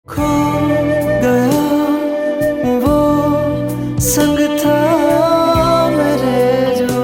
खो गया वो संग था मेरे जो।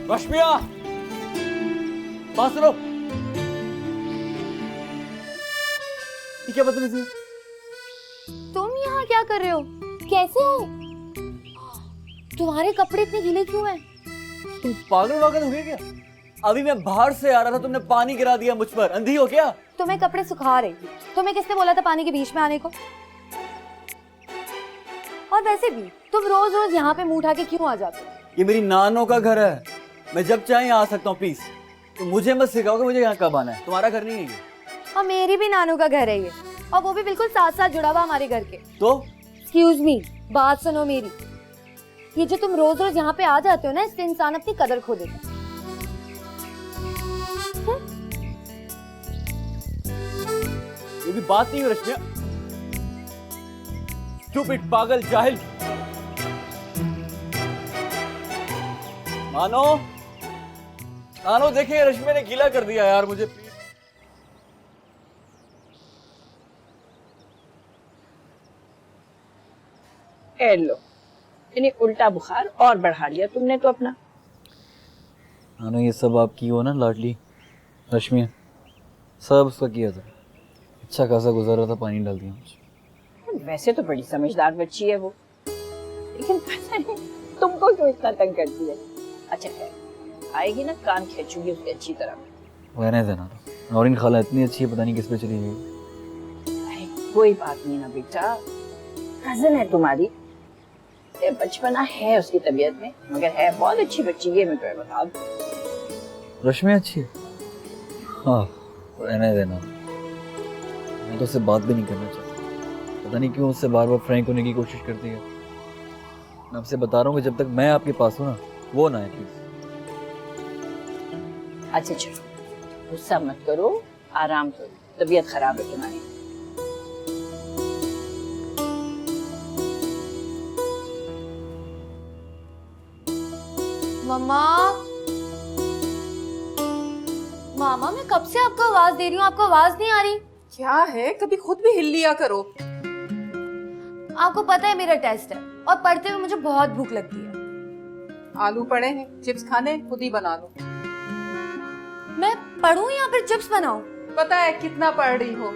रश्मिया, पास सुनो। ये क्या बदतमीजी है? तुम यहाँ क्या कर रहे हो? कैसे हो? तुम्हारे कपड़े इतने गीले क्यों हैं? तुम पागल वागल हो गए क्या? अभी मैं बाहर से आ रहा था, तुमने पानी गिरा दिया मुझ पर। अंधी हो क्या? तुम्हें कपड़े सुखा रही थी। तुम्हें किसने बोला था पानी के बीच में आने को? और वैसे भी तुम रोज रोज यहाँ पे मुंह उठा के क्यों आ जाते हो? ये मेरी नानों का घर है, मैं जब चाहे यहाँ आ सकता हूँ। प्लीज तो मुझे मत सिखाओ कि मुझे यहाँ कब आना है। तुम्हारा घर नहीं है ये। और मेरी भी नानू का घर है ये, और वो भी बिल्कुल साथ साथ जुड़ा हुआ हमारे घर के। तो एक्सक्यूज मी, बात सुनो मेरी। ये जो तुम रोज रोज यहाँ पे आ जाते हो ना, इससे इंसान अपनी कदर खो देता है। ये भी बात नहीं है रश्मिया। स्टूपिड, पागल, जाहिल। मानो मानो, देखिए रश्मि ने गीला कर दिया यार मुझे। ए लो, इन्हें उल्टा बुखार और बढ़ा लिया तुमने तो अपना। मानो ये सब आपकी हो ना लाडली रश्मि, सब उसका किया था। अच्छा खासा गुजर रहा था, पानी डाल दिया मुझे। वैसे तो बड़ी समझदार बच्ची है वो, लेकिन पता नहीं तुमको क्यों इतना तंग करती है। अच्छा है, आएगी ना कान खींचूंगी उसके अच्छी तरह। रहने देना। नौरीन खाला इतनी अच्छी है, पता नहीं किस पे चली गई। कोई बात नहीं ना बेटा, कजन है तुम्हारी, ये बचपना है उसकी तबीयत में, मगर है बहुत अच्छी बच्ची, ये मैं तुम्हें बता दूं। रश्मि अच्छी है, हाँ रहने देना। मैं तो उससे बात भी नहीं करना चाहता, पता नहीं क्यों उससे बार बार फ्रैंक होने की कोशिश करती है। मैं आपसे बता रहा हूँ कि जब तक मैं आपके पास हूँ ना, वो ना है प्लीज। अच्छा चलो, गुस्सा मत करो, आराम करो, तबीयत खराब है तुम्हारी। मम्मा, मामा मैं कब से आपको आवाज दे रही हूँ, आपको आवाज नहीं आ रही। क्या है, कभी खुद भी हिल लिया करो। आपको पता है मेरा टेस्ट है, और पढ़ते हुए मुझे बहुत भूख लगती है। आलू पड़े हैं, चिप्स खाने खुद ही बना लो। मैं पढ़ूं या फिर चिप्स बनाऊं? पता है कितना पढ़ रही हो।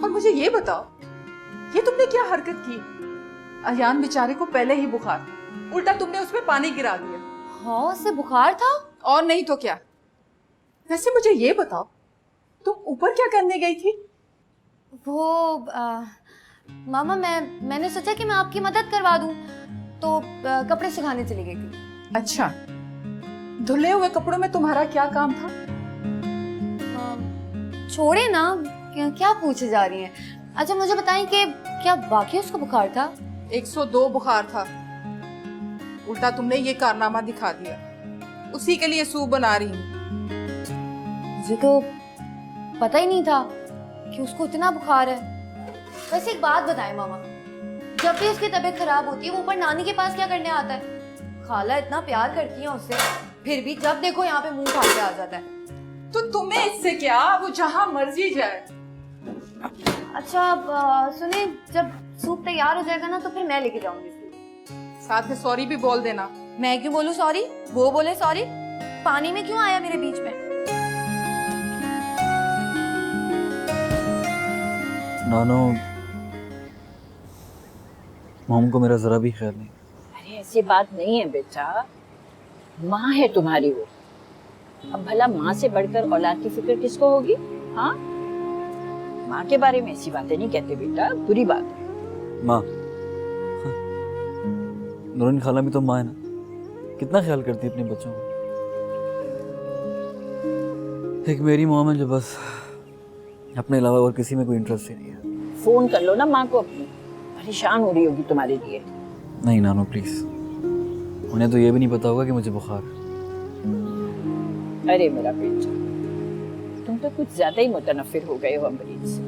और मुझे ये बताओ, ये तुमने क्या हरकत की? अयान बेचारे को पहले ही बुखार, उल्टा तुमने उसमें पानी गिरा दिया। हाँ, उससे बुखार था। और नहीं तो क्या। वैसे मुझे ये बताओ, तुम ऊपर क्या करने गई थी? वो मामा मैंने सोचा कि मैं आपकी मदद करवा दूं, तो कपड़े सुखाने चली गई थी। अच्छा, धुले हुए कपड़ों में तुम्हारा क्या काम था? छोड़े ना, क्या पूछे जा रही हैं? अच्छा मुझे बताएं कि क्या वाकई उसको बुखार था? 102 बुखार था, उल्टा तुमने ये कारनामा दिखा दिया। उसी के लिए सूप बना रही हूँ। मुझे तो पता ही नहीं था कि उसको इतना बुखार है। वैसे एक बात बताएं मामा, जब भी उसकी तबीयत खराब होती है वो ऊपर नानी के पास क्या करने आता है? खाला इतना प्यार करती है उससे, फिर भी जब देखो यहाँ पे मुंह उठा के आ जाता है। तो तुम्हें इससे क्या, वो जहाँ मर्जी जाए। अच्छा अब सुनिए, जब सूप तैयार हो जाएगा ना तो फिर मैं लेके जाऊंगी इसको। साथ में सॉरी भी बोल देना। मैं क्यों बोलूं सॉरी? वो बोले सॉरी? पानी में क्यों आया मेरे बीच में? नानो, मॉम को मेरा जरा भी ख्याल नहीं। अरे ऐसी बात नहीं है बेटा, माँ है तुम्हारी वो। अब भला माँ से बढ़कर औलाद की फिक्र किसको होगी? हाँ, माँ के बारे में ऐसी बातें नहीं कहते बेटा, बुरी बात है। माँ, नूरन खाला भी तो माँ है ना, कितना ख्याल करती है अपने बच्चों को। एक मेरी मॉम है जो बस अपने अलावा और किसी में कोई इंटरेस्ट ही नहीं है। फोन कर लो ना माँ को अपनी, परेशान हो रही होगी तुम्हारे लिए। नहीं नानो प्लीज, उन्हें तो ये भी नहीं पता होगा कि मुझे बुखार है। अरे मेरा बेटा, तुम तो कुछ ज्यादा ही मुतनफिर हो गए हो अमरीन से।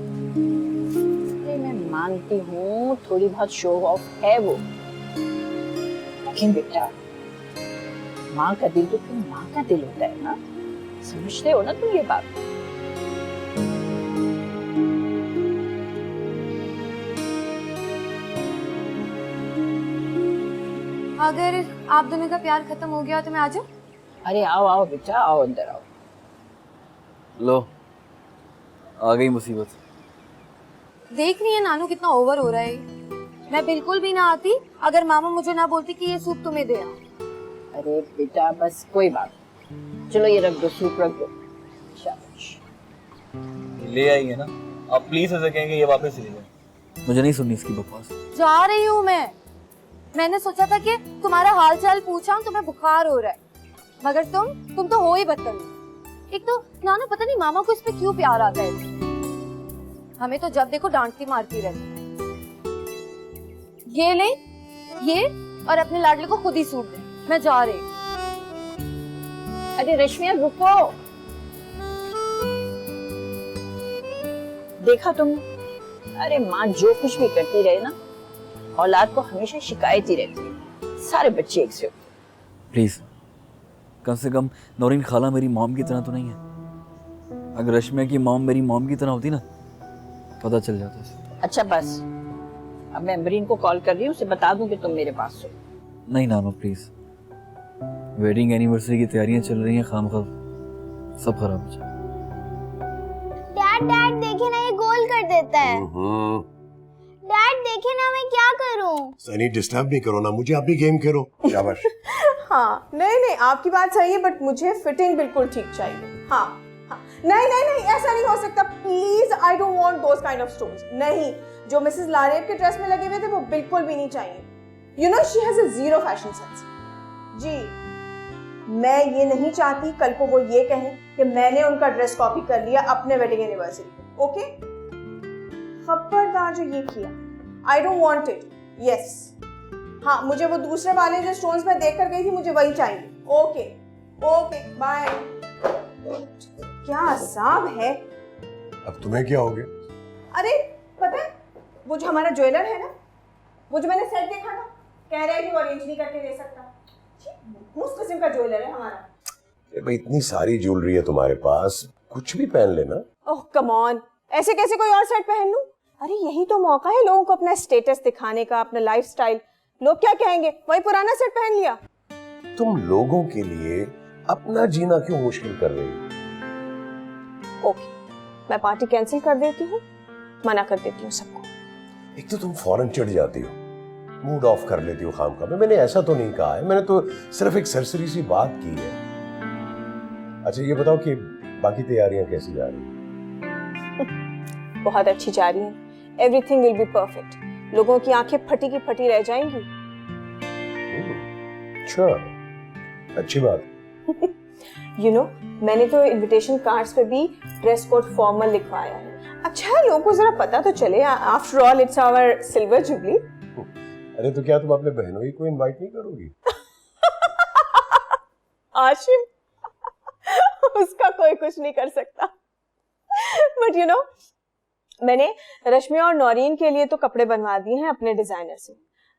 अरे मैं मानती हूँ थोड़ी बहुत शो ऑफ है वो, लेकिन बेटा माँ का दिल तो फिर माँ का दिल होता है ना, समझते हो ना तुम ये बात? अगर आप दोनों का प्यार खत्म हो गया तो मैं आ जाऊं? अरे आओ आओ बेटा, आओ अंदर आओ। लो, आ गई मुसीबत। देख रही है नानू कितना ओवर हो रहा है। मैं बिल्कुल भी ना आती अगर मामा मुझे ना बोलती कि ये सूप तुम्हें दे आओ। अरे बेटा बस कोई बात नहीं, चलो ये रख दो, सूप रख दो। शाबाश। ले आई है ना, आप प्लीज ऐसे कहेंगे ये वापस ले जाए। मुझे नहीं सुननी इसकी बकवास। जा रही हूँ मैंने सोचा था कि तुम्हारा हाल चाल पूछा, तुम्हें बुखार हो रहा है, मगर तुम तो हो ही बदतमीज। एक तो नानू पता नहीं मामा को इस पे क्यों प्यार आता है, हमें तो जब देखो डांटती मारती रहती। ये ले, ये और अपने लाडले को खुद ही सूट दे, मैं जा रही। अरे रश्मिया रुको, देखा तुमने? अरे माँ जो कुछ भी करती रहे ना, औलाद को हमेशा शिकायत ही रहती है। सारे बच्चे एक से होते हैं। प्लीज कम से कम नौरीन खाला मेरी मॉम की तरह तो नहीं है। अगर रश्मिया की मॉम मेरी मॉम की तरह होती ना, पता चल जाता है। अच्छा बस, अब मैं अमरीन को कॉल कर रही हूँ, उसे बता दूं कि तुम मेरे पास हो। नहीं नानो प्लीज, वेडिंग एनिवर्सरी की तैयारियां चल रही हैं, खामखा सब खराब हो जाए। डैड देखे ना, ये गोल कर देता है। डैड देखे ना, मैं क्या करूं? सनी डिस्टर्ब नहीं करो ना मुझे, आप भी गेम खेलो। शाबाश। हाँ नहीं आपकी बात सही है, बट मुझे फिटिंग बिल्कुल ठीक चाहिए। हाँ नहीं ऐसा नहीं हो सकता please, I don't want those kind of stones. नहीं, जो मिसेस लारेब के ड्रेस में लगे हुए थे वो बिल्कुल भी नहीं चाहिए। You know she has a zero fashion sense. जी, मैं ये नहीं चाहती कल को वो ये कहें कि मैंने उनका ड्रेस कॉपी कर लिया अपने वेडिंग एनिवर्सरी पे। ओके, खबरदार जो ये किया, आई डोंट वांट इट। यस, हाँ मुझे वो दूसरे वाले जो स्टोन्स में देख कर गई थी मुझे वही चाहिए। Okay okay bye. क्या असाब है। अब तुम्हें क्या हो गया? अरे पता है, वो जो हमारा ज्वेलर है ना, वो जो मैंने सेट देखा ना, कह रहा है कि वो अरेंज नहीं करके दे सकता। उस किस्म का ज्वेलर है हमारा। भाई इतनी सारी ज्वेलरी है तुम्हारे पास, कुछ भी पहन लेना। ओह कम ऑन, ऐसे कैसे कोई और सेट पहन लूं? अरे यही तो मौका है लोगों को अपना स्टेटस दिखाने का, अपना लाइफस्टाइल। लोग क्या कहेंगे, वही पुराना सेट पहन लिया। तुम लोगों के लिए अपना जीना क्यों मुश्किल कर रही हो? ओके, मैं पार्टी कैंसिल कर देती हूँ, मना कर देती हूँ सबको। एक तो तुम फौरन चढ़ जाती हो, मूड ऑफ कर लेती हो खामखा। मैंने ऐसा तो नहीं कहा है, मैंने तो सिर्फ एक सरसरी सी बात की है। अच्छा ये बताओ कि बाकी तैयारियां कैसी जा रही हैं? बहुत अच्छी जा रही हैं। Everything will be perfect. लोगों की आंखें फटी की फटी रह जाएंगी। अच्छा, अच्छी बात। यू नो, मैंने तो इनविटेशन कार्ड्स पे भी ड्रेस कोड फॉर्मल लिखवाया है। अच्छा है, लोगों को जरा पता तो चले, after all it's our silver jubilee. अरे तो क्या तुम अपने बहनों को इनवाइट नहीं करोगी? आशिम उसका कोई कुछ नहीं कर सकता। बट यू नो, मैंने रश्मिया और नौरीन के लिए तो कपड़े बनवा दिए हैं अपने डिजाइनर से।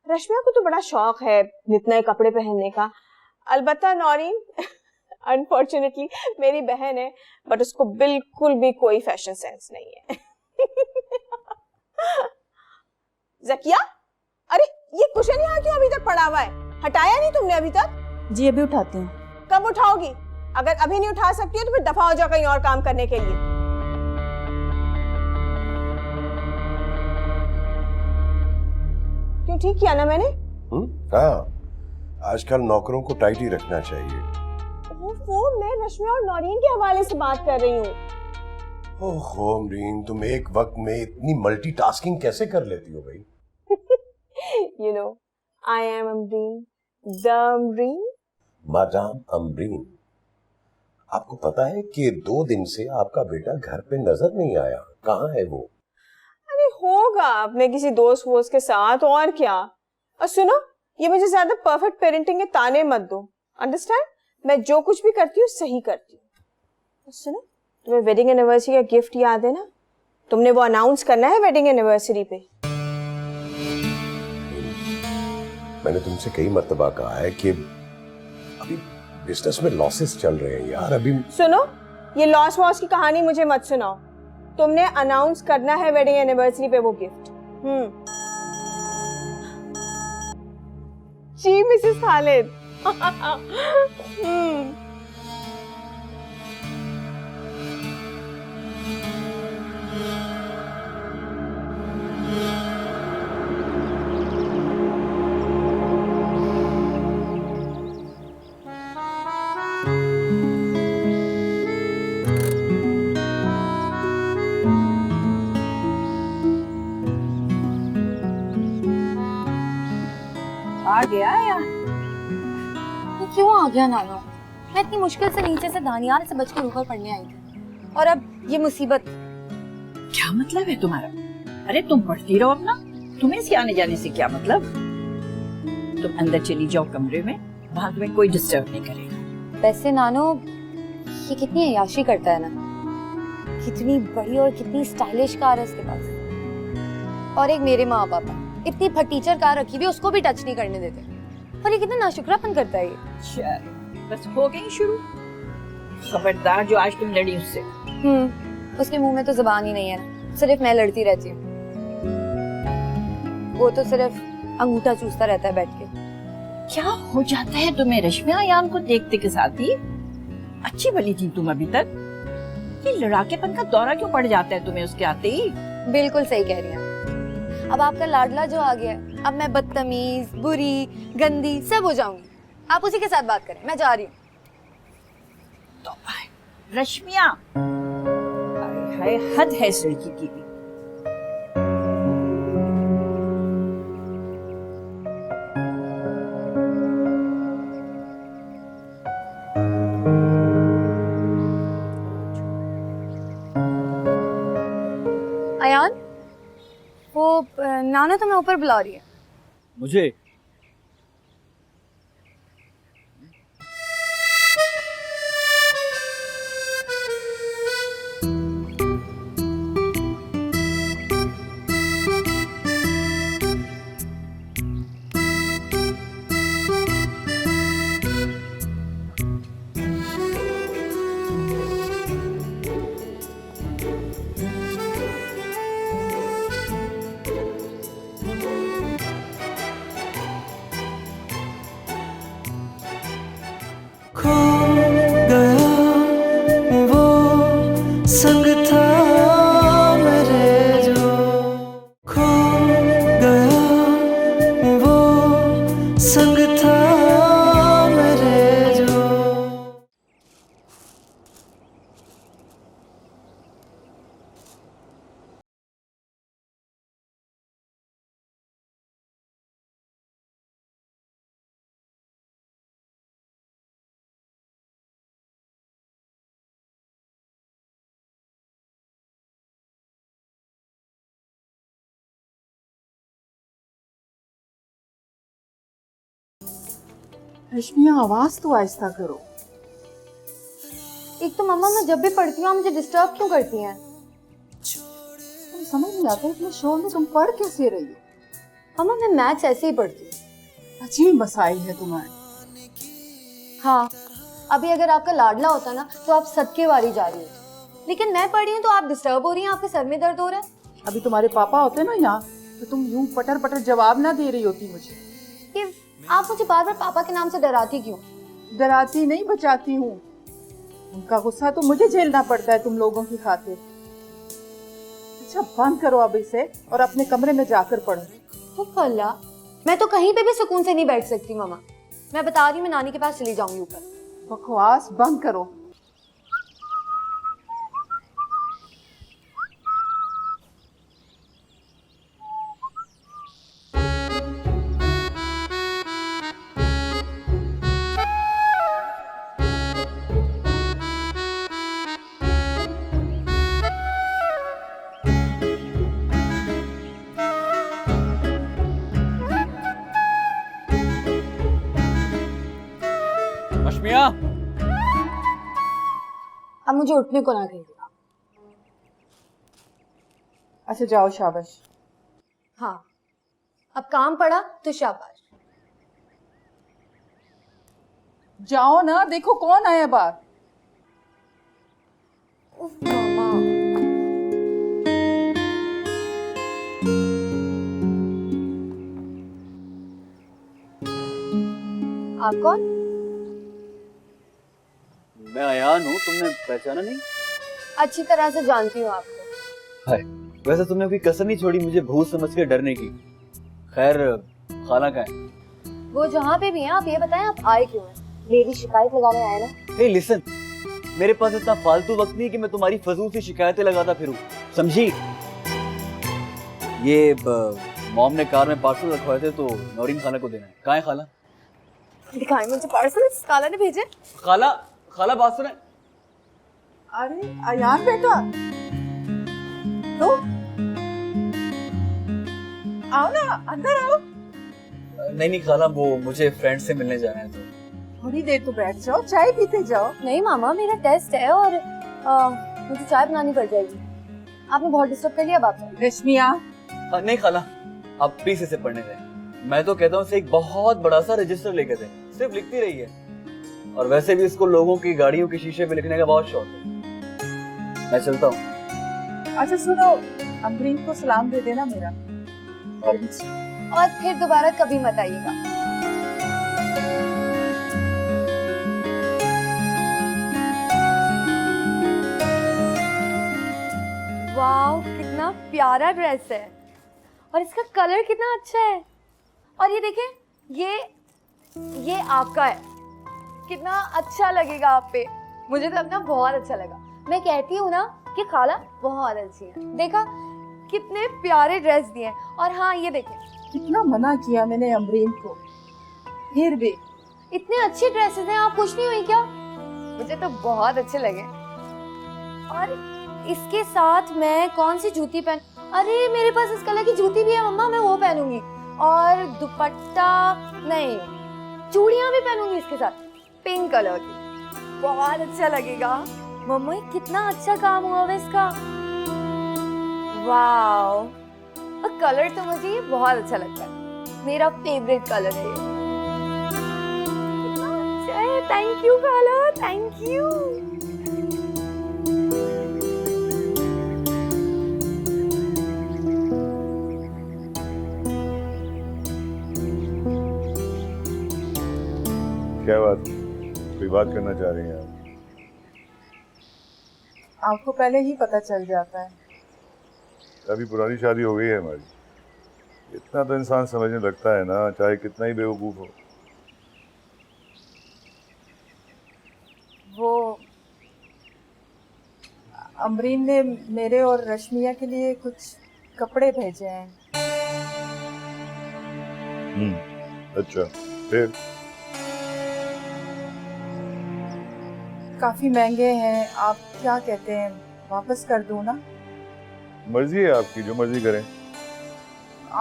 रश्मिया को तो बड़ा शौक है इतने कपड़े पहनने का। अलबत्ता नौरीन अनफॉर्चुनेटली मेरी बहन है, बट उसको बिल्कुल भी कोई फैशन सेंस नहीं है। जकिया, अरे ये कुशन यहाँ क्यों अभी तक पड़ा हुआ है? हटाया नहीं तुमने अभी तक? जी अभी उठाती हूँ। कब उठाओगी? अगर अभी नहीं उठा सकती हो तो फिर दफा हो जाओ कहीं और काम करने के लिए। क्यों, ठीक किया ना मैंने? हाँ, आजकल नौकरों को टाइट ही रखना चाहिए। वो मैं रश्मिया और नौरीन के हवाले से बात कर रही हूँ। ओहो अमरीन, तुम एक वक्त में इतनी मल्टीटास्किंग कैसे कर लेती हो भाई? You know, I am Amreen, the Amreen. Madam Amreen, आपको पता है कि 2 दिन से आपका बेटा घर पे नजर नहीं आया, कहाँ है वो? अरे होगा अपने किसी दोस्त वोस्त के साथ, और क्या। और सुनो, ये मुझे ज्यादा परफेक्ट पेरेंटिंग के ताने मत दो, अंडरस्टैंड? मैं जो कुछ भी करती हूँ सही करती हूँ। सुनो, तुम्हें वेडिंग एनिवर्सरी का गिफ्ट याद है ना? तुमने वो अनाउंस करना है वेडिंग एनिवर्सरी पे। मैंने तुमसे कई मर्तबा कहा है कि अभी बिजनेस में लॉसेस चल रहे हैं यार। अभी सुनो, ये लॉस वॉस की कहानी मुझे मत सुनाओ। तुमने अनाउंस करना है वेडिंग एनिवर्सरी पे वो गिफ्ट। जी मिसेस खालिद। आ गया यार। वो क्यों आ गया नानो? मैं इतनी मुश्किल से नीचे से दानियाल से बचकर ऊपर पढ़ने आई थी, और अब ये मुसीबत। क्या मतलब है तुम्हारा? अरे तुम पढ़ती रहो अपना, तुम्हें इसके आने जाने से क्या मतलब? तुम अंदर चली जाओ कमरे में, वहां तुम्हें कोई डिस्टर्ब नहीं करेगा। वैसे नानो, ये कितनी अय्याशी करता है ना, कितनी बड़ी और कितनी स्टाइलिश कार है इसके पास, और एक मेरे माँ पापा इतनी फटीचर कार रखी हुई, उसको भी टच नहीं करने देते। और ये कितना नाशुक्रापन करता है ये। चलो बस हो गई शुरू। खबरदार जो आज तुम लड़ी उससे। उसके मुंह में तो जुबान ही नहीं है, सिर्फ मैं लड़ती रहती हूँ। वो तो सिर्फ अंगूठा चूसता रहता है बैठ के। क्या हो जाता है तुम्हें रश्मिया यान को देखते के साथ ही? अच्छी भली थी तुम अभी तक, ये लड़ाकेपन का दौरा क्यों पड़ जाता है तुम्हें उसके आते ही? बिल्कुल सही कह रही हैं। अब आपका लाडला जो आ गया है, अब मैं बदतमीज, बुरी, गंदी सब हो जाऊंगी। आप उसी के साथ बात करें, मैं जा रही हूँ। तो रश्मिया, हाय हद है इस लड़की की भी। अयान, वो नाना तुम्हें ऊपर बुला रही है। मुझे? रश्मिया आवाज तो आहिस्ता करो। एक तो मम्मा मैं जब भी पढ़ती हूँ आप मुझे डिस्टर्ब क्यों करती हैं? तुम समझ नहीं आता इतने शोर में तुम पढ़ कैसे रही हो? मम्मा मैं मैथ्स ऐसे ही पढ़ती हूँ। अजीब मसाइल है तुम्हारे। हाँ, अभी अगर आपका लाडला होता ना तो आप सबके वारी जा रही होती, लेकिन मैं पढ़ रही हूँ तो आप डिस्टर्ब हो रही हैं, आपके सर में दर्द हो रहा है। अभी तुम्हारे पापा होते ना यहाँ तो तुम यूं पटर पटर जवाब ना दे रही होती मुझे। कि आप मुझे बार बार पापा के नाम से डराती क्यों? डराती नहीं, बचाती हूँ। उनका गुस्सा तो मुझे झेलना पड़ता है तुम लोगों की खातिर। अच्छा बंद करो अब इसे और अपने कमरे में जाकर पढ़ो। तो अल्लाह, मैं तो कहीं पे भी सुकून से नहीं बैठ सकती मम्मा। मैं बता रही हूँ मैं नानी के पास चली जाऊंगी ऊपर। बकवास बंद करो। मशमिया, अब मुझे उठने को ना कहिए। अच्छा जाओ, शाबाश। हाँ, अब काम पड़ा तो शाबाश। जाओ ना, देखो कौन आया बाहर। उफ, मामा। आप कौन? मैं अयान हूँ, तुमने पहचाना नहीं? अच्छी तरह से जानती हूँ आपको। हाय, वैसे तुमने कोई कसर नहीं छोड़ी मुझे भूत समझ के डरने की। खैर, खाना कहाँ है? वो जहाँ पे भी हैं, आप ये बताएं आप आए क्यों हैं? मेरी शिकायत लगाने आए ना? हे लिसन, मेरे पास इतना फालतू वक्त नहीं कि मैं तुम्हारी फजूल सी शिकायतें लगाता फिरूं, समझी? ये मॉम ने कार में पार्सल रखवाए थे तो नौरीन खाला को देना है। कहाँ है खाला? दिखाएं मुझे पार्सल, खाला ने भेजे। खाला, खाला बात सुने। अरे अयान बेटा, तो आओ ना, अंदर आओ। नहीं नहीं खाला, वो मुझे फ्रेंड से मिलने जाना है तो। थोड़ी देर तो बैठ जाओ, चाय पीते जाओ। नहीं मामा, मेरा टेस्ट है और मुझे चाय बनानी पड़ जाएगी। आपने बहुत डिस्टर्ब कर लिया बाप से। रश्मिया, नहीं खाला, आप प्लीज इसे पढ़ने दें। मैं तो कहता हूँ इसे एक बहुत बड़ा सा रजिस्टर लेकर दें, सिर्फ लिखती रही है। और वैसे भी इसको लोगों की गाड़ियों के शीशे पे लिखने का बहुत शौक है। मैं चलता हूँ। अच्छा सुनो, अमरीन को सलाम दे देना मेरा। और फिर दोबारा कभी मत आइएगा। वाह, कितना प्यारा ड्रेस है और इसका कलर कितना अच्छा है। और ये देखें, ये आपका है, कितना अच्छा लगेगा आप पे। मुझे तो अपना बहुत अच्छा लगा। मैं कहती हूँ ना कि खाला बहुत अच्छी है। देखा कितने प्यारे ड्रेस दिए हैं। और हाँ ये देखें, कितना मना किया मैंने अमरीन को, फिर भी इतने अच्छे ड्रेसेस हैं। आप खुश नहीं हुई क्या? मुझे तो बहुत अच्छे लगे। और इसके साथ मैं कौन सी जूती पहन, अरे मेरे पास इस कलर की जूती भी है मम्मा, मैं वो पहनूंगी। और दुपट्टा नहीं, चूड़ियां भी पहनूंगी इसके साथ, पिंक कलर की। बहुत अच्छा लगेगा। मम्मा कितना अच्छा काम हुआ है इसका। वाओ, और कलर तो मुझे ये बहुत अच्छा लगता है, मेरा फेवरेट कलर है ये। कितना अच्छा है। थैंक यू खाला, थैंक यू। क्या बात, कोई बात करना चाह रही हैं आप? आपको पहले ही पता चल जाता है। अभी पुरानी शादी हो गई है हमारी, इतना तो इंसान समझने लगता है ना, चाहे कितना ही बेवकूफ हो। वो अमरीन ने मेरे और रश्मिया के लिए कुछ कपड़े भेजे हैं। अच्छा, फिर? काफी महंगे हैं, आप क्या कहते हैं, वापस कर दूं ना? मर्जी है आपकी, जो मर्जी करें।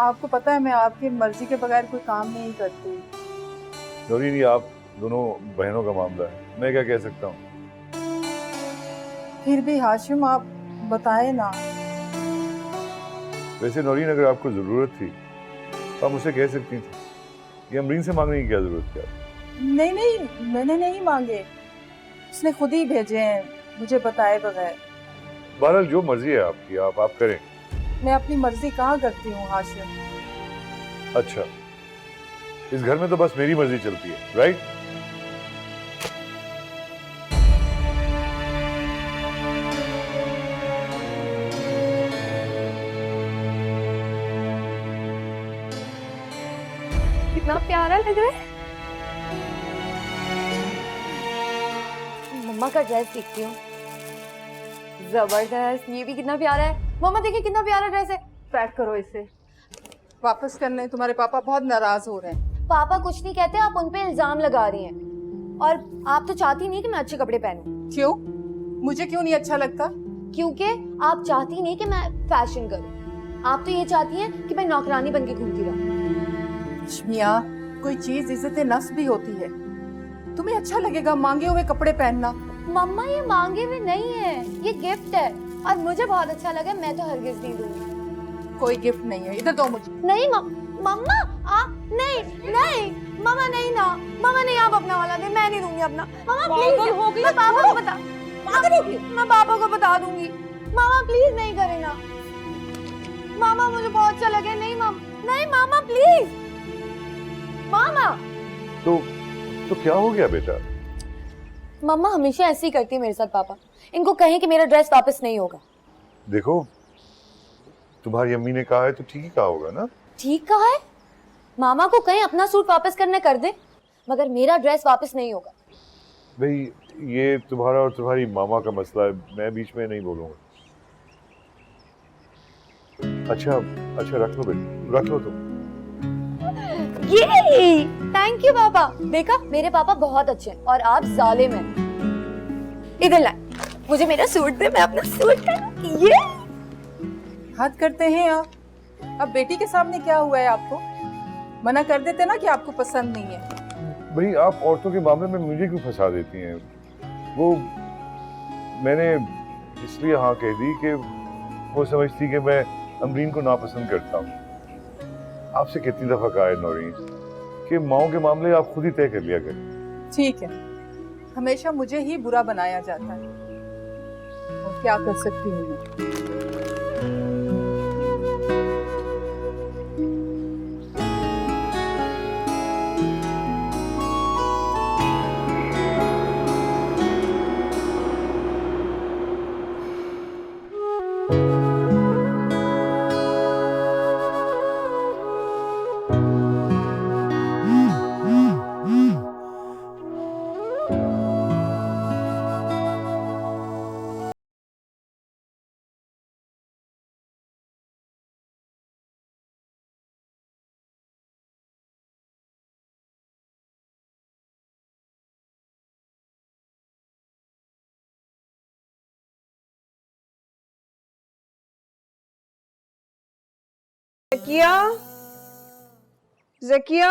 आपको पता है मैं आपकी मर्जी के बगैर कोई काम नहीं करती। नहीं, आप दोनों बहनों का मामला है, मैं क्या कह सकता हूँ। फिर भी हाशिम आप बताए ना। वैसे नौरीन, अगर आपको जरूरत थी तो आप मुझसे कह सकती थी, ये अमरीन से मांगने की क्या जरूरत थी आपको? नहीं नहीं, मैंने नहीं मांगे, उसने खुद ही भेजे हैं मुझे बताए बगैर। बहरहाल जो मर्जी है आपकी, आप करें। मैं अपनी मर्जी कहाँ करती हूँ हाशिम। अच्छा, इस घर में तो बस मेरी मर्जी चलती है, राइट? कितना प्यारा लग रहा है। मम्मा का ड्रेस देखती हूँ, जबरदस्त। ये भी कितना प्यारा है। मम्मा देखिए कितना प्यारा ड्रेस है। पैक करो इसे, वापस करने। तुम्हारे पापा बहुत नाराज हो रहे हैं। पापा कुछ नहीं कहते, आप उन पे इल्जाम लगा रही हैं। और आप तो चाहती नहीं कि मैं अच्छे कपड़े पहनूं। क्यों? मुझे क्यों नहीं अच्छा लगता? क्योंकि आप चाहती नहीं कि मैं फैशन करूं। आप तो ये चाहती हैं कि मैं नौकरानी बन के घूमती रहूं। शमिया, कोई चीज इज्जत नफ्स भी होती है। तुम्हें अच्छा लगेगा मांगे हुए कपड़े पहनना। मम्मा ये मांगे हुए नहीं है, ये गिफ्ट है और मुझे बहुत अच्छा लगा। मैं तो हरगिज नहीं दूंगी। कोई गिफ्ट नहीं है, इधर दो मुझे। नहीं मम्मा, आप नहीं नहीं मम्मा, नहीं ना मम्मा, नहीं आप अपना वाला दे, मैं नहीं दूंगी अपना। मम्मा प्लीज, मैं पापा को बता, मैं पापा को बता दूंगी। मामा प्लीज नहीं करे ना। मामा मुझे बहुत अच्छा लगे। नहीं मामा प्लीज। मामा तो क्या हो गया बेटा? मम्मा हमेशा ऐसे ही करती है मेरे साथ। पापा इनको कहें कि मेरा ड्रेस वापस नहीं होगा। देखो, तुम्हारी अम्मी ने कहा है तो ठीक ही कहा होगा ना? ठीक कहा है। मामा को कहें अपना सूट वापस करने कर दे, मगर मेरा ड्रेस वापस नहीं होगा। भाई, ये तुम्हारा और तुम्हारी मामा का मसला है, मैं बीच में नहीं बोलूंगा। अच्छा रख लो बेटा, रख लो तुम। ये थैंक यू पापा। देखा, मेरे पापा बहुत अच्छे हैं और आप जालिम हैं। इधर ला, मुझे मेरा सूट दे, मैं अपना सूट पहनूं। ये हद करते हैं आप। अब बेटी के सामने क्या हुआ है आपको? मना कर देते ना कि आपको पसंद नहीं है। भाई, आप औरतों के मामले में मुझे क्यों फंसा देती हैं? वो मैंने इसलिए हाँ कह दी कि वो समझती कि मैं अमरीन को नापसंद करता हूँ। आपसे कितनी दफा कहा है नौरीन कि माओ के मामले आप खुद ही तय कर लिया करें। ठीक है, हमेशा मुझे ही बुरा बनाया जाता है, और क्या कर सकती हूँ मैं? ज़किया,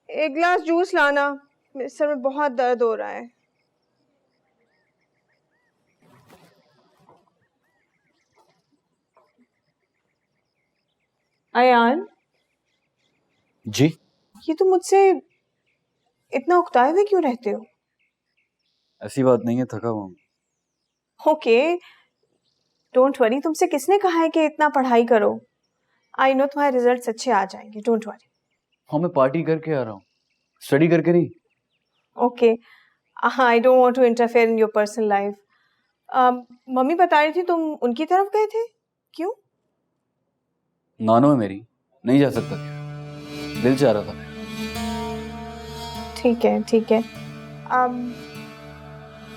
एक गिलास जूस लाना, मेरे सर में बहुत दर्द हो रहा है। अयान जी? ये तुम मुझसे इतना उकताए हुए क्यों रहते हो? ऐसी बात नहीं है, थका हुआ हूँ। Okay, don't worry. तुमसे किसने कहा है कि इतना पढ़ाई करो? आई नो तुम्हारे रिजल्ट्स अच्छे आ जाएंगे, डोंट वरी। हाँ, मैं पार्टी करके आ रहा हूँ, स्टडी करके नहीं। Okay, I don't want to interfere in your personal life. Mummy बता रही थी तुम उनकी तरफ गए थे, क्यों? नानो है मेरी, नहीं जा सकता, दिल चाह रहा था। ठीक है ठीक है,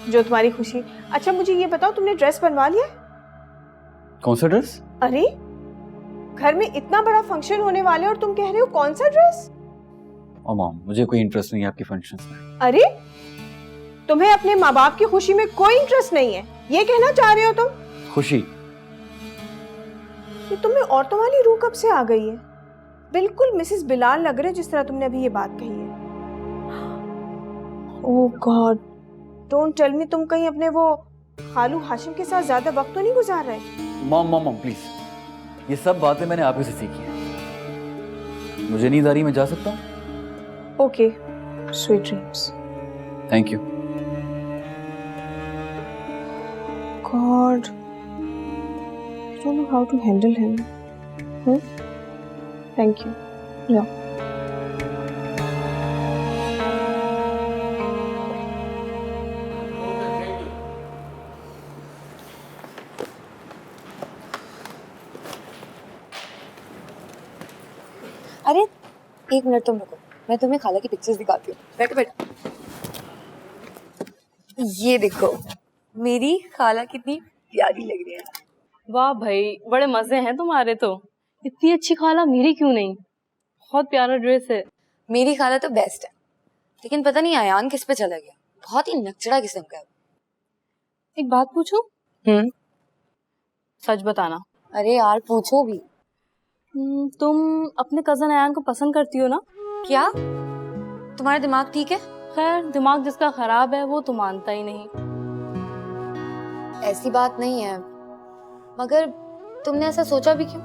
जो तुम्हारी खुशी। अच्छा मुझे ये बताओ, तुमने ड्रेस बनवा लिया? कौन सा ड्रेस? अरे घर में इतना बड़ा फंक्शन होने वाले और तुम कह रहे हो कौन सा ड्रेस? ओ मॉम, मुझे कोई इंटरेस्ट नहीं है आपके फंक्शंस में। अरे तुम्हें अपने माँ बाप की खुशी में कोई इंटरेस्ट नहीं है, ये कहना चाह रहे हो तुम? खुशी? ये तुम्हें औरतों वाली रूह कब से आ गई है? बिल्कुल मिसेस बिलाल लग रहे जिस तरह तुमने अभी ये बात कही है। ओह गॉड, डोंट टेल मी तुम कहीं अपने वो खालू हाशिम के साथ ज्यादा वक्त तो नहीं गुजार रहे? मॉम मॉम मॉम प्लीज, ये सब बातें मैंने आप ही से सीखी हैं। मुझे नींद आ रही, मैं जा सकता हूँ? Okay, sweet dreams. Thank you. God, I don't know how to handle him. Thank you. Yeah. अरे एक मिनट तुम रुको, मैं तुम्हें खाला की पिक्चर्स दिखाती हूँ। बैठो बैठो। ये देखो मेरी खाला कितनी प्यारी लग रही है। वाह भाई, बड़े मजे हैं तुम्हारे तो। इतनी अच्छी खाला मेरी क्यों नहीं? बहुत प्यारा ड्रेस है। मेरी खाला तो बेस्ट है, लेकिन पता नहीं आयान किस पे चला गया। बहुत ही नकचड़ा किस्म का है। एक बात पूछूं? सच बताना। अरे यार पूछो भी। तुम अपने कजन आयान को पसंद करती हो ना? क्या तुम्हारा दिमाग ठीक है? खैर, दिमाग जिसका खराब है वो तो मानता ही नहीं। ऐसी बात नहीं है, मगर तुमने ऐसा सोचा भी क्यों?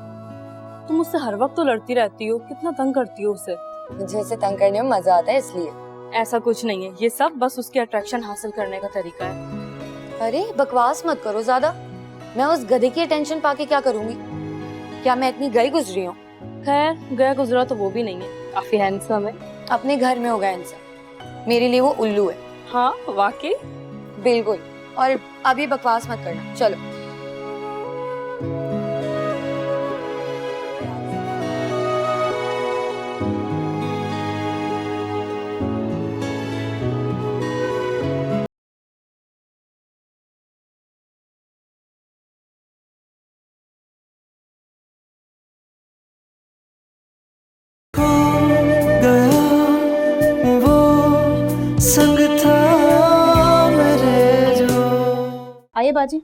तुम उससे हर वक्त तो लड़ती रहती हो, कितना तंग करती हो उसे। मुझे उसे तंग करने में मजा आता है इसलिए। ऐसा कुछ नहीं है, ये सब बस उसकी अट्रैक्शन हासिल करने का तरीका है। अरे बकवास मत करो ज्यादा। मैं उस गधे की अटेंशन पाके क्या करूंगी? क्या मैं इतनी गई गुजरी हूँ? खैर, गया गुजरा तो वो भी नहीं है, काफी हैंडसम है। अपने घर में होगा इनसे, मेरे लिए वो उल्लू है। हाँ वाकई, बिल्कुल। और अभी बकवास मत करना, चलो। संग था मेरे जो। आइए बाजी।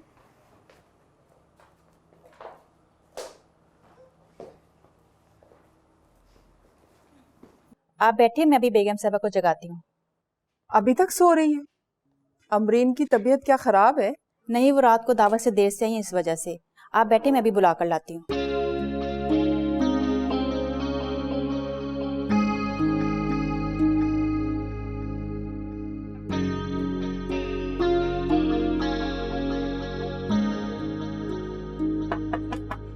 आप बैठिए, मैं अभी बेगम साहबा को जगाती हूँ। अभी तक सो रही है? अमरीन की तबीयत क्या खराब है? नहीं, वो रात को दावत से देर से आई इस वजह से। आप बैठे, मैं अभी बुला कर लाती हूँ।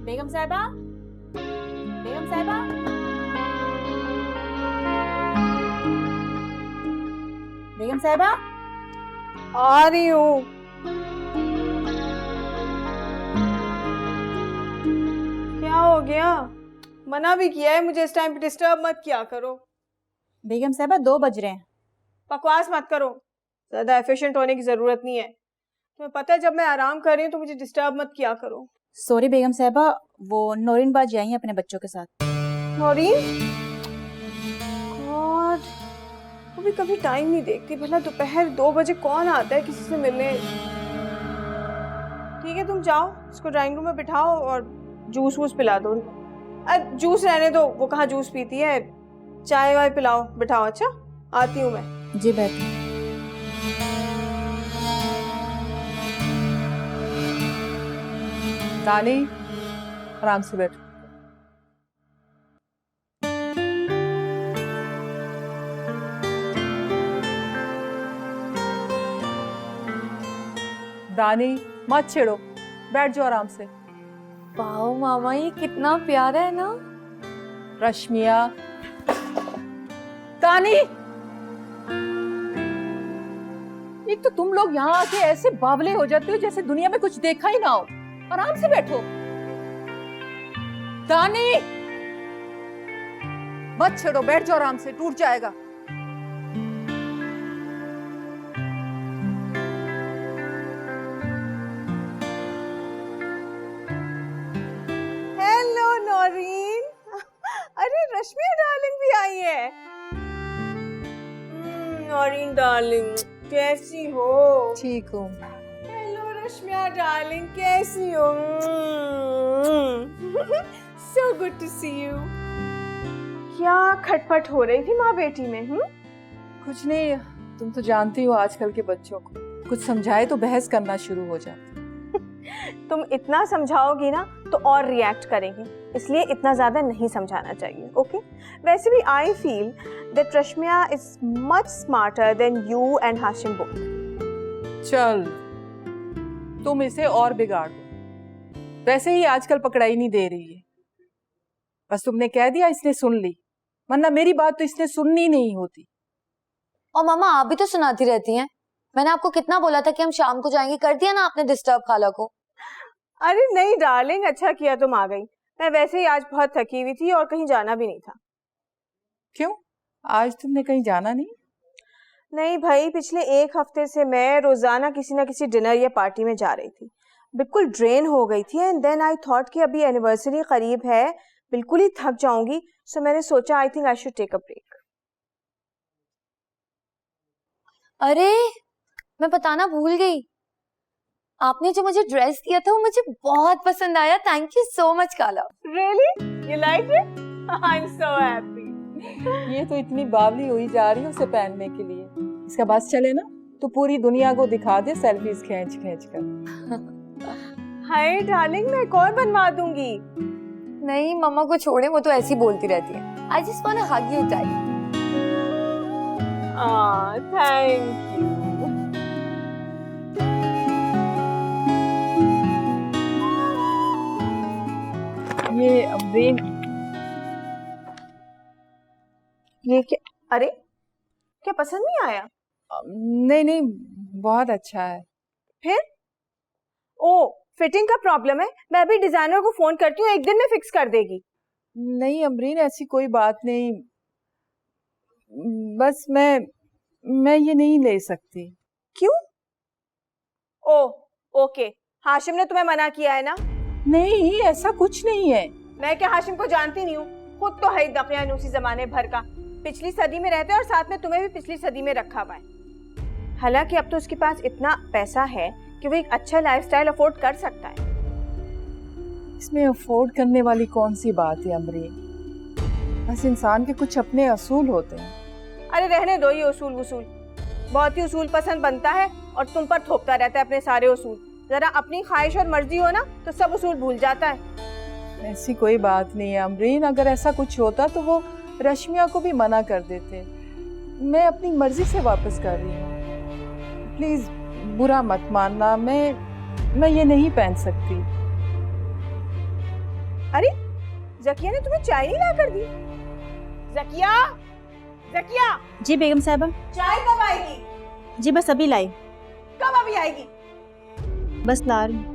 बेगम साहिबा, बेगम साहिबा, बेगम साहिबा, आ रही हूँ। क्या हो गया? मना भी किया है मुझे इस टाइम पे डिस्टर्ब मत किया करो। बेगम साहिबा 2 बज रहे हैं। बकवास मत करो, ज्यादा एफिशिएंट होने की जरूरत नहीं है। तुम्हें पता है जब मैं आराम कर रही हूँ तो मुझे डिस्टर्ब मत किया करो। सॉरी बेगम साहिबा, वो नौरीन बाजी आई हैं अपने बच्चों के साथ। नौरीन? गॉड, वो भी कभी टाइम नहीं देखती। भला दोपहर 2 बजे कौन आता है किसी से मिलने? ठीक है, तुम जाओ, उसको ड्राइंग रूम में बिठाओ और जूस वूस पिला दो। जूस रहने दो, वो कहाँ जूस पीती है। चाय वाय पिलाओ, बिठाओ। अच्छा, आती हूँ मैं। जी बैठो। दानी, आराम से बैठो। दानी मत छेड़ो, बैठ जाओ आराम से। वाओ मामा, ये कितना प्यारा है ना। रश्मिया, दानी, एक तो तुम लोग यहाँ आके ऐसे बावले हो जाते हो जैसे दुनिया में कुछ देखा ही ना हो। आराम से बैठो। दानी मत छेड़ो, बैठ जाओ आराम से, टूट जाएगा। हेलो नौरीन। अरे रश्मि डार्लिंग भी आई है। नौरीन डार्लिंग, कैसी हो? ठीक हूँ। हेलो रश्मिया डार्लिंग, कैसी हो? So good to see you. क्या खटपट हो रही थी माँ बेटी में? कुछ नहीं, तुम तो जानती हो आजकल के बच्चों को, कुछ समझाए तो बहस करना शुरू हो जाती। तुम इतना समझाओगी ना तो और रिएक्ट करेंगे, इसलिए इतना ज्यादा नहीं समझाना चाहिए। ओके वैसे भी I feel that Rashmiya is much smarter than you and Hashim both. चल तुम इसे और बिगाड़ दो, वैसे ही आजकल पकड़ाई नहीं दे रही है। बस तुमने कह दिया इसने सुन ली, वरना मेरी बात तो इसने सुननी नहीं होती। और मामा आप भी तो सुनाती रहती हैं। मैंने आपको कितना बोला था कि हम शाम को जाएंगे, कर दिया ना आपने डिस्टर्ब खाला को। अरे नहीं डार्लिंग, अच्छा किया तुम आ गई। मैं वैसे ही आज बहुत थकी हुई थी और कहीं जाना भी नहीं था। क्यों, आज तुमने कहीं जाना नहीं? नहीं भाई, पिछले एक हफ्ते से मैं रोजाना किसी ना किसी डिनर या पार्टी में जा रही थी, बिल्कुल ड्रेन हो गई थी। एंड देन आई थॉट कि अभी एनिवर्सरी करीब है, बिल्कुल ही थक जाऊंगी, सो मैंने सोचा I think I should take a break. अरे मैं बताना भूल गई, आपने जो मुझे ड्रेस दिया था वो मुझे बहुत पसंद आया। थैंक यू सो मच काला। Really you like it? I am so happy. ये तो इतनी बावली हुई जा रही है उसे पहनने के लिए। इसका बस चले ना तो पूरी दुनिया को दिखा दे सेल्फीज खींच खींच कर। हाय डार्लिंग, मैं एक और बनवा दूंगी। नहीं मम्मा को छोड़े, वो तो ऐसी बोलती रहती है। I just want to hug you tight. Thank you. ये अमरीन, ये क्या? अरे क्या पसंद नहीं आया? नहीं नहीं बहुत अच्छा है। फिर ओ फिटिंग का प्रॉब्लम है, मैं अभी डिजाइनर को फोन करती हूँ, एक दिन में फिक्स कर देगी। नहीं अमरीन ऐसी कोई बात नहीं, बस मैं ये नहीं ले सकती। क्यों? ओ ओके, हाशिम ने तुम्हें मना किया है ना? नहीं ऐसा कुछ नहीं है। मैं क्या हाशिम को जानती नहीं हूँ? खुद तो है दकियान उसी जमाने भर का, पिछली सदी में रहते हैं और साथ में तुम्हें भी पिछली सदी में रखा हुआ है। हालांकि अब तो उसके पास इतना पैसा है कि वो एक अच्छा लाइफस्टाइल अफोर्ड कर सकता है। इसमें अफोर्ड करने वाली कौन सी बात है अमरीन, बस इंसान के कुछ अपने असूल होते हैं। अरे रहने दो ये उसूल वसूल, बहुत ही उसूल पसंद बनता है और तुम पर थोपता रहता है अपने सारे उसूल। जरा अपनी ख्वाहिश और मर्जी हो ना तो सब उसूल भूल जाता है। ऐसी कोई बात नहीं है अमरीन, अगर ऐसा कुछ होता तो वो रश्मिया को भी मना कर देते। मैं अपनी मर्जी से वापस कर रही हूँ, प्लीज बुरा मत मानना, मैं ये नहीं पहन सकती। अरे जकिया ने तुम्हें चाय नहीं ला कर दी? जकिया, जकिया। जी बेगम साहबा। चाय कब आएगी? जी बस अभी लाई। कब अभी आएगी? बस ला रही।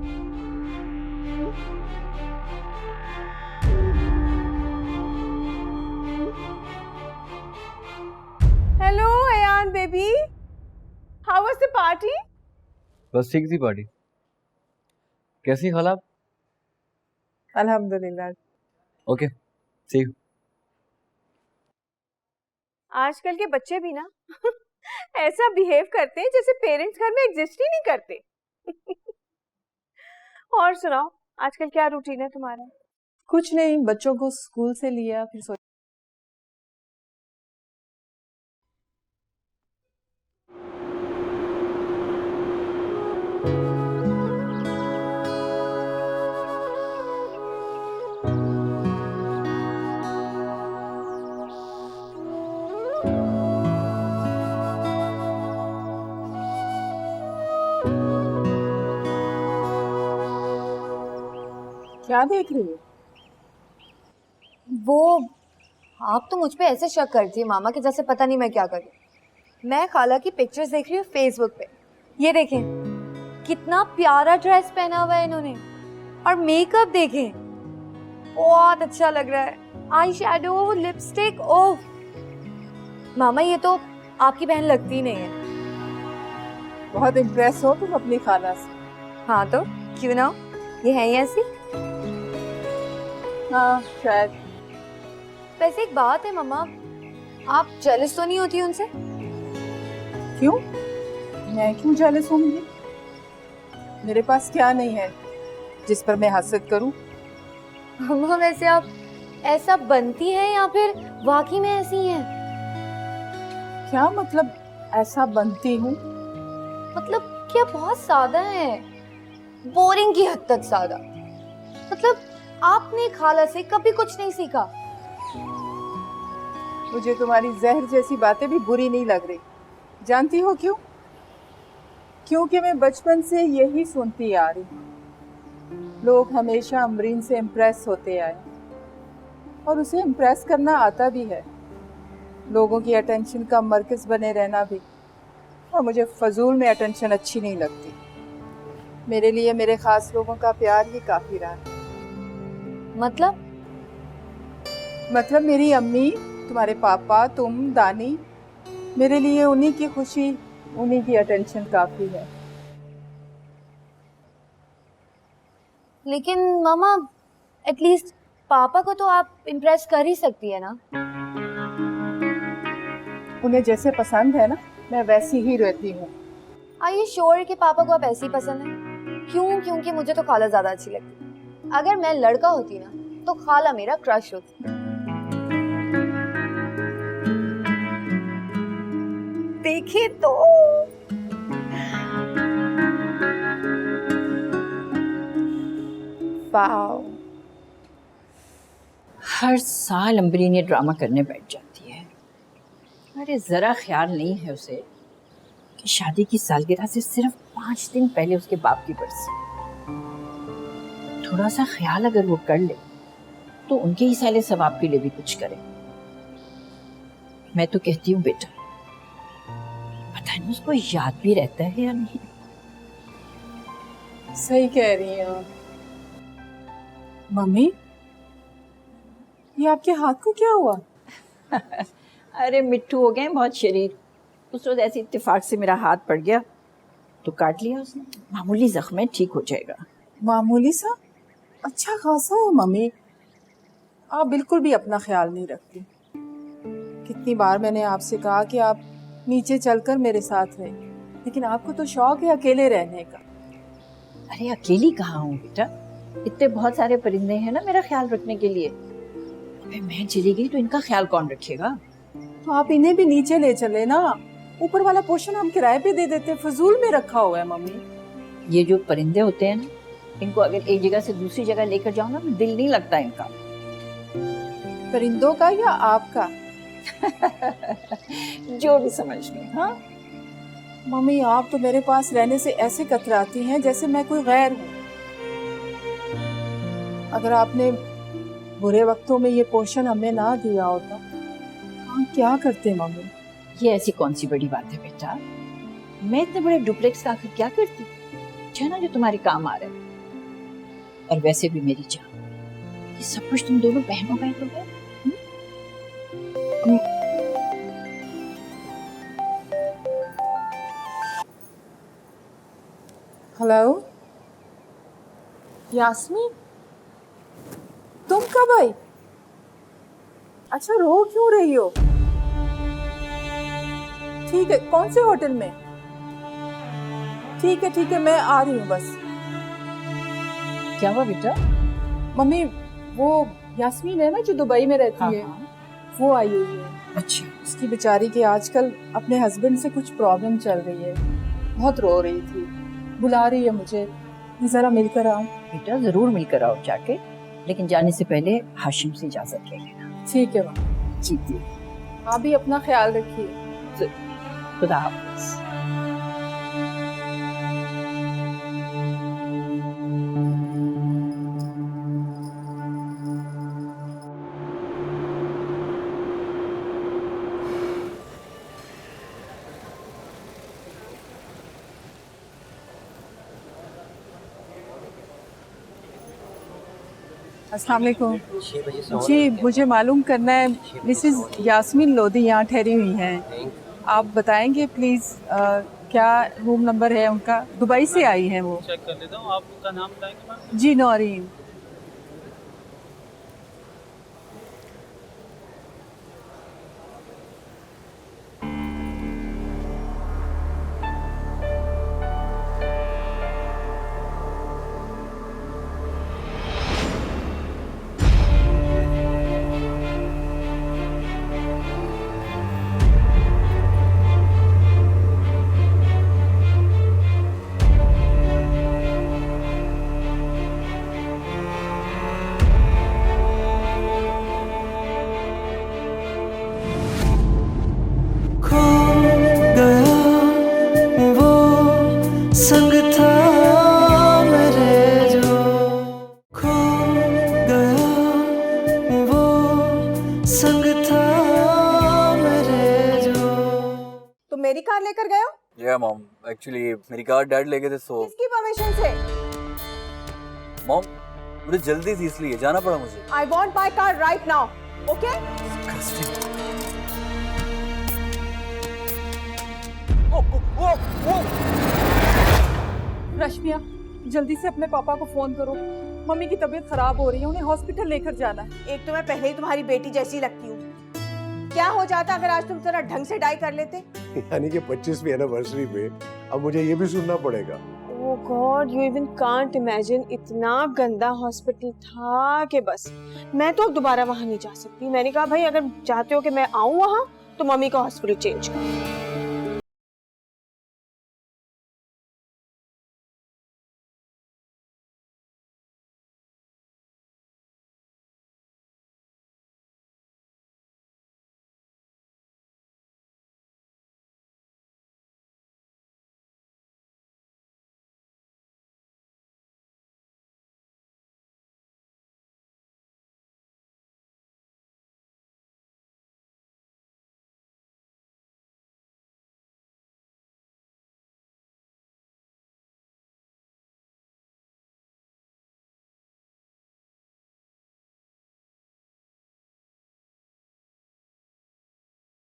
Hello Ayaan baby, how was the party? बस ठीक थी पार्टी। कैसी खाला? अल्हम्दुलिल्लाह। Okay see you. आजकल के बच्चे भी ना ऐसा बिहेव करते हैं जैसे पेरेंट्स घर में एग्जिस्ट ही नहीं करते। और सुनाओ, आजकल क्या रूटीन है तुम्हारा? कुछ नहीं, बच्चों को स्कूल से लिया फिर सो। क्या देख रही हो? वो आप तो मुझ पे ऐसे शक करती है मामा कि जैसे पता नहीं मैं क्या करूँ। मैं खाला की पिक्चर्स देख रही हूँ फेसबुक पे। ये देखें कितना प्यारा ड्रेस पहना हुआ है इन्होंने, और मेकअप देखें बहुत अच्छा लग रहा है। आई शेडो, लिपस्टिक, ओह मामा ये तो आपकी बहन लगती ही नहीं है। बहुत इम्प्रेस हो तुम अपनी खाला से। हाँ तो क्यों ना, ये है ही ऐसी। हाँ शायद। वैसे एक बात है मम्मा, आप जेलस तो नहीं होती उनसे? क्यों? मैं क्यों जेलस होंगी? मेरे पास क्या नहीं है जिस पर मैं हसद करूं? मम्मा वैसे आप ऐसा बनती हैं या फिर वाकई में ऐसी हैं? क्या मतलब? ऐसा बनती हूँ। मतलब क्या बहुत सादा है, बोरिंग की हद तक सादा। मतलब आपने खाला से कभी कुछ नहीं सीखा। मुझे तुम्हारी जहर जैसी बातें भी बुरी नहीं लग रही। जानती हो क्यों? क्योंकि मैं बचपन से यही सुनती आ रही हूँ। लोग हमेशा अमरीन से इम्प्रेस होते आए और उसे इम्प्रेस करना आता भी है, लोगों की अटेंशन का मरकज बने रहना भी। और मुझे फजूल में अटेंशन अच्छी नहीं लगती। मेरे लिए मेरे खास लोगों का प्यार ही काफी रहा है। मतलब मेरी अम्मी, तुम्हारे पापा, तुम, दानी, मेरे लिए उन्हीं की खुशी, उन्हीं की अटेंशन काफी है। लेकिन मामा, एटलीस्ट पापा को तो आप इम्प्रेस कर ही सकती है ना। उन्हें जैसे पसंद है ना, मैं वैसी ही रहती हूँ। आर यू श्योर कि पापा को आप ऐसे ही पसंद है? क्यों? क्योंकि मुझे तो खाला ज्यादा अच्छी लगती। अगर मैं लड़का होती ना तो खाला मेरा क्रश होती। देखिए तो वाओ। हर साल अम्बरीन ये ड्रामा करने बैठ जाती है। अरे ज़रा ख्याल नहीं है उसे कि शादी की सालगिरह से सिर्फ 5 दिन पहले उसके बाप की बरसी। थोड़ा सा ख्याल अगर वो कर ले तो उनके ही साले सवाब के लिए भी कुछ करे। मैं तो कहती हूँ बेटा, पता नहीं उसको याद भी रहता है या नहीं। सही कह रही हैं मम्मी। ये आपके हाथ को क्या हुआ? अरे मिट्टू हो गए बहुत शरीर। उस रोज ऐसे इत्तेफाक से मेरा हाथ पड़ गया तो काट लिया उसने। मामूली जख्म है, ठीक हो जाएगा। मामूली सा? अच्छा खासा है मम्मी। आप बिल्कुल भी अपना ख्याल नहीं रखती। कितनी बार मैंने आपसे कहा कि आप नीचे चलकर मेरे साथ रहें, लेकिन आपको तो शौक है अकेले रहने का। अरे अकेली कहाँ हूँ बेटा, इतने बहुत सारे परिंदे हैं ना मेरा ख्याल रखने के लिए। अबे मैं चली गई तो इनका ख्याल कौन रखेगा? तो आप इन्हें भी नीचे ले चले ना। ऊपर वाला पोर्शन हम किराए पे दे देते, फजूल में रखा हुआ है मम्मी। ये जो परिंदे होते हैं ना, इनको अगर एक जगह से दूसरी जगह लेकर जाओ ना, दिल नहीं लगता इनका। परिंदों का या आपका? जो भी समझ लो। हाँ मम्मी, आप तो मेरे पास रहने से ऐसे कतराती हैं जैसे मैं कोई गैर हूँ। अगर आपने बुरे वक्तों में ये पोर्शन हमें ना दिया होता, हम क्या करते मम्मी? ये ऐसी कौन सी बड़ी बात है बेटा, मैं इतने बड़े डुप्लेक्स का आखिर क्या करती? अच्छा ना जो तुम्हारे काम आ रहा है। और वैसे भी मेरी जान, ये सब कुछ तुम दोनों बहनों का तो है। हेलो यास्मीन, तुम कब आई? अच्छा, रो क्यों रही हो? ठीक है, कौन से होटल में? ठीक है, मैं आ रही हूँ बस। क्या हुआ बेटा? मम्मी, वो यास्मीन है ना जो दुबई में रहती है, वो आई हुई है। अच्छा। उसकी बेचारी के आजकल अपने हस्बैंड से कुछ प्रॉब्लम चल रही है, बहुत रो रही थी, बुला रही है मुझे, जरा मिलकर आओ। बेटा जरूर मिलकर आओ जाके, लेकिन जाने से पहले हाशिम से इजाजत ले लेना। ठीक है मम्मी। जी जी। आप भी अपना ख्याल रखिए। खुदा हाफिज। अस्सलाम वालेकुम। जी, मुझे मालूम करना है, मिसेस यास्मीन लोधी यहाँ ठहरी हुई हैं। आप बताएंगे प्लीज़ क्या रूम नंबर है उनका? दुबई से आई हैं वो। चेक कर लेता हूँ। आपका नाम बताएंगे मैम? जी, नौरीन। संग था मेरे जो खो गया वो संग था मेरे जो। तो मेरी कार लेकर गए हो? या मॉम, एक्चुअली मेरी कार डैड ले गए थे, सो किसकी परमिशन से? मॉम मुझे जल्दी थी इसलिए जाना पड़ा मुझे। I want my car right now, okay? Rashmiya, जल्दी से अपने पापा को फोन करो, मम्मी की तबीयत खराब हो रही है, उन्हें हॉस्पिटल लेकर जाना है। एक तो मैं पहले ही तुम्हारी बेटी जैसी लगती हूँ। क्या हो जाता अगर आज तुम जरा ढंग से डाई कर लेते? यानी कि 25वीं एनिवर्सरी पे अब मुझे ये भी सुनना पड़ेगा। Oh God, you even can't imagine, इतना गंदा हॉस्पिटल था कि बस मैं तो अब दोबारा वहाँ नहीं जा सकती। मैंने कहा भाई अगर चाहते हो कि मैं आऊँ वहाँ तो मम्मी का हॉस्पिटल चेंज करो।